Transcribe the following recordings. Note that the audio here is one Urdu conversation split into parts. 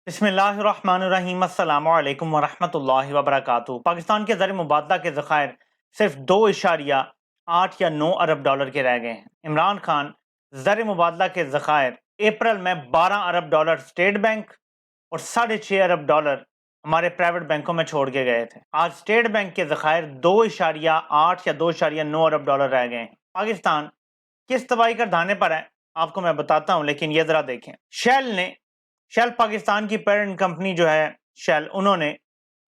بسم اللہ الرحمن الرحیم السلام علیکم ورحمۃ اللہ وبرکاتہ۔ پاکستان کے زر مبادلہ کے ذخائر صرف 2.8 یا 9 ارب ڈالر کے رہ گئے ہیں۔ عمران خان زر مبادلہ کے ذخائر اپریل میں 12 ارب ڈالر اسٹیٹ بینک اور 6.5 ارب ڈالر ہمارے پرائیویٹ بینکوں میں چھوڑ کے گئے تھے۔ آج اسٹیٹ بینک کے ذخائر 2.8 یا 2.9 ارب ڈالر رہ گئے ہیں۔ پاکستان کس تباہی کا دھانے پر ہے آپ کو میں بتاتا ہوں، لیکن یہ ذرا دیکھیں۔ شیل پاکستان کی پیرنٹ کمپنی جو ہے شیل، انہوں نے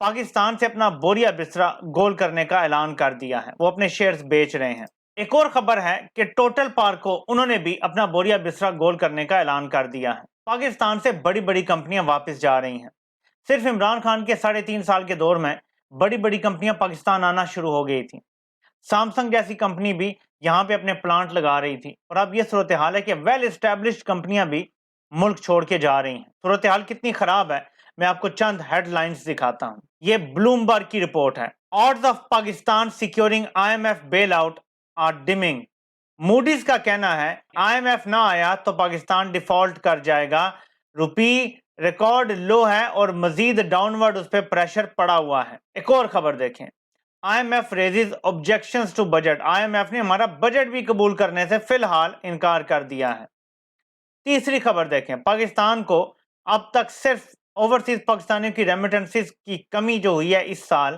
پاکستان سے اپنا بوریا بسرا گول کرنے کا اعلان کر دیا ہے، وہ اپنے شیئرز بیچ رہے ہیں۔ ایک اور خبر ہے کہ ٹوٹل پار کو انہوں نے بھی اپنا بوریا بسرا گول کرنے کا اعلان کر دیا ہے۔ پاکستان سے بڑی بڑی کمپنیاں واپس جا رہی ہیں۔ صرف عمران خان کے 3.5 سال کے دور میں بڑی بڑی کمپنیاں پاکستان آنا شروع ہو گئی تھیں۔ سامسنگ جیسی کمپنی بھی یہاں پہ اپنے پلانٹ لگا رہی تھی، اور اب یہ صورتحال ہے کہ ویل اسٹیبلشڈ کمپنیاں بھی ملک چھوڑ کے جا رہی ہیں۔ صورتحال کتنی خراب ہے میں آپ کو چند ہیڈ لائنز دکھاتا ہوں۔ یہ بلومبرگ کی رپورٹ ہے۔ Odds of Pakistan securing IMF bail out are dimming. Moody's کا کہنا ہے IMF نہ آیا تو پاکستان ڈیفالٹ کر جائے گا، روپی ریکارڈ لو ہے اور مزید ڈاؤن ورڈ اس پہ پریشر پڑا ہوا ہے۔ ایک اور خبر دیکھیں، IMF raises objections to budget۔ IMF نے ہمارا بجٹ بھی قبول کرنے سے فی الحال انکار کر دیا ہے۔ تیسری خبر دیکھیں، پاکستان کو اب تک صرف اوورسیز پاکستانیوں کی ریمیٹنسز کی کمی جو ہوئی ہے اس سال،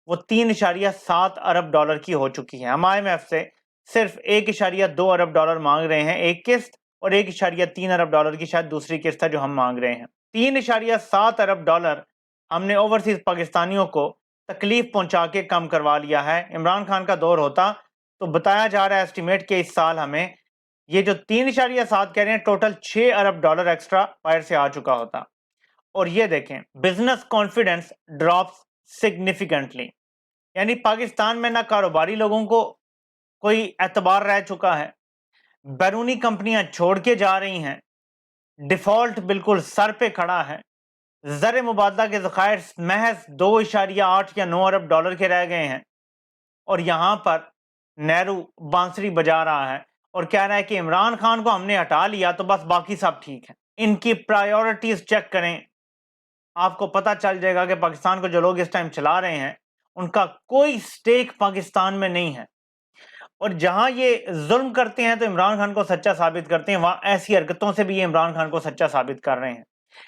وہ 3.7 ارب ڈالر کی ہو چکی ہے۔ ہم IMF سے صرف 1.2 ارب ڈالر مانگ رہے ہیں ایک قسط، اور 1.3 ارب ڈالر کی شاید دوسری قسط ہے جو ہم مانگ رہے ہیں۔ 3.7 ارب ڈالر ہم نے اوورسیز پاکستانیوں کو تکلیف پہنچا کے کم کروا لیا ہے۔ عمران خان کا دور ہوتا تو بتایا جا رہا ہے اسٹیمیٹ کہ اس سال ہمیں یہ جو 3.7 کہہ رہے ہیں، ٹوٹل 6 ارب ڈالر ایکسٹرا باہر سے آ چکا ہوتا۔ اور یہ دیکھیں، بزنس کانفیڈنس ڈراپس سگنیفیکنٹلی، یعنی پاکستان میں نہ کاروباری لوگوں کو کوئی اعتبار رہ چکا ہے، بیرونی کمپنیاں چھوڑ کے جا رہی ہیں، ڈیفالٹ بالکل سر پہ کھڑا ہے، زر مبادلہ کے ذخائر محض 2.8 یا 9 ارب ڈالر کے رہ گئے ہیں، اور یہاں پر نہرو بانسری بجا رہا ہے اور کہہ رہا ہے کہ عمران خان کو ہم نے ہٹا لیا تو بس باقی سب ٹھیک ہے۔ ان کی پرائیورٹیز چیک کریں، آپ کو پتہ چل جائے گا کہ پاکستان کو جو لوگ اس ٹائم چلا رہے ہیں ان کا کوئی سٹیک پاکستان میں نہیں ہے، اور جہاں یہ ظلم کرتے ہیں تو عمران خان کو سچا ثابت کرتے ہیں، وہاں ایسی حرکتوں سے بھی یہ عمران خان کو سچا ثابت کر رہے ہیں۔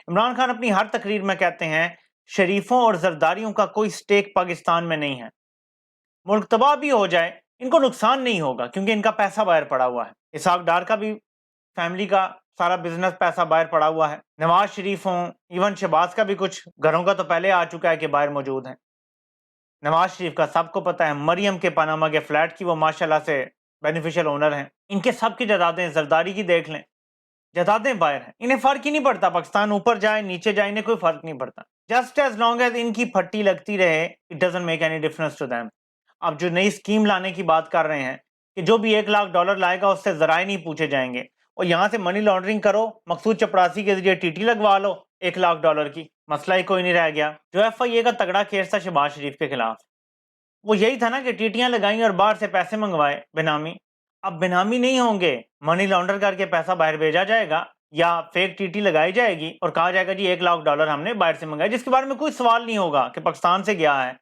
عمران خان اپنی ہر تقریر میں کہتے ہیں شریفوں اور زرداریوں کا کوئی سٹیک پاکستان میں نہیں ہے، ملک تباہ بھی ہو جائے ان کو نقصان نہیں ہوگا کیونکہ ان کا پیسہ باہر پڑا ہوا ہے۔ اسحاق ڈار کا بھی فیملی کا سارا بزنس پیسہ باہر پڑا ہوا ہے، نواز شریف ہوں، ایون شہباز کا بھی کچھ گھروں کا تو پہلے آ چکا ہے کہ باہر موجود ہیں۔ نواز شریف کا سب کو پتہ ہے، مریم کے پاناما کے فلیٹ کی وہ ماشاءاللہ سے بینیفیشل اونر ہیں، ان کے سب کی جائیدادیں، زرداری کی دیکھ لیں، جائیدادیں باہر ہیں، انہیں فرق ہی نہیں پڑتا پاکستان اوپر جائے نیچے جائے، انہیں کوئی فرق نہیں پڑتا۔ جسٹ ایز لانگ ایز ان کی پھٹی لگتی رہے، it doesn't make any difference to them. اب جو نئی اسکیم لانے کی بات کر رہے ہیں کہ جو بھی 1 لاکھ ڈالر لائے گا اس سے ذرائع نہیں پوچھے جائیں گے، اور یہاں سے منی لانڈرنگ کرو، مقصود چپراسی کے ذریعے ٹی لگوا لو 1 لاکھ ڈالر کی، مسئلہ ہی کوئی نہیں رہ گیا۔ جو FIA کا تگڑا کیس تھا شہباز شریف کے خلاف، وہ یہی تھا نا کہ ٹیٹیاں لگائیں اور باہر سے پیسے منگوائے بینامی۔ اب بینامی نہیں ہوں گے، منی لانڈر کر کے پیسہ باہر بھیجا جائے گا، یا فیک ٹی لگائی جائے گی اور کہا جائے گا جی 1 لاکھ ڈالر ہم نے باہر سے منگایا، جس کے بارے میں کوئی سوال نہیں ہوگا کہ پاکستان سے گیا ہے،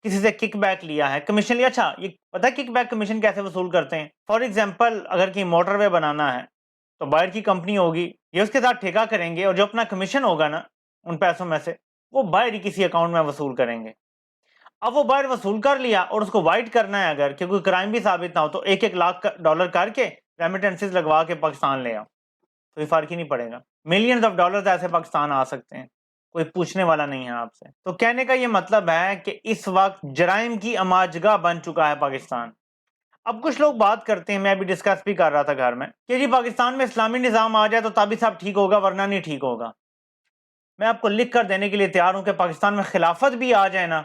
کسی سے کک بیک لیا ہے، کمیشن لیا۔ اچھا، یہ پتہ ہے کک بیک کمیشن کیسے وصول کرتے ہیں؟ فار ایگزامپل اگر کہیں موٹر وے بنانا ہے تو باہر کی کمپنی ہوگی، یہ اس کے ساتھ ٹھیکہ کریں گے، اور جو اپنا کمیشن ہوگا نا ان پیسوں میں سے وہ باہر ہی کسی اکاؤنٹ میں وصول کریں گے۔ اب وہ باہر وصول کر لیا اور اس کو وائٹ کرنا ہے اگر کہ کوئی کرائم بھی ثابت نہ ہو، تو 1 لاکھ ڈالر کر کے ریمیٹنسز لگوا کے پاکستان لے آؤ، کوئی فرق ہی نہیں پڑے گا۔ ملینز آف ڈالرز ایسے پاکستان آ سکتے ہیں، کوئی پوچھنے والا نہیں ہے آپ سے۔ تو کہنے کا یہ مطلب ہے کہ اس وقت جرائم کی اماجگاہ بن چکا ہے پاکستان۔ اب کچھ لوگ بات کرتے ہیں، میں بھی ڈسکس بھی کر رہا تھا گھر میں، کہ جی پاکستان میں اسلامی نظام آ جائے تو تب ہی سب ٹھیک ہوگا ورنہ نہیں ٹھیک ہوگا۔ میں آپ کو لکھ کر دینے کے لیے تیار ہوں کہ پاکستان میں خلافت بھی آ جائے نا،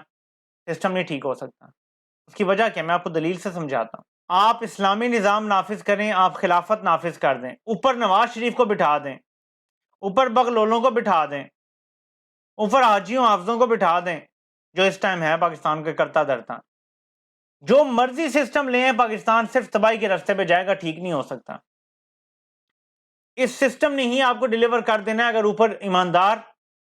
سسٹم نہیں ٹھیک ہو سکتا۔ اس کی وجہ کیا، میں آپ کو دلیل سے سمجھاتا ہوں۔ آپ اسلامی نظام نافذ کریں، آپ خلافت نافذ کر دیں، اوپر نواز شریف کو بٹھا دیں، اوپر بغلولوں کو بٹھا دیں، اوپر حاجیوں حافظوں کو بٹھا دیں جو اس ٹائم ہے پاکستان کے کرتا دھرتا، جو مرضی سسٹم لیں پاکستان صرف تباہی کے راستے پہ جائے گا، ٹھیک نہیں ہو سکتا۔ اس سسٹم نے ہی آپ کو ڈیلیور کر دینا ہے اگر اوپر ایماندار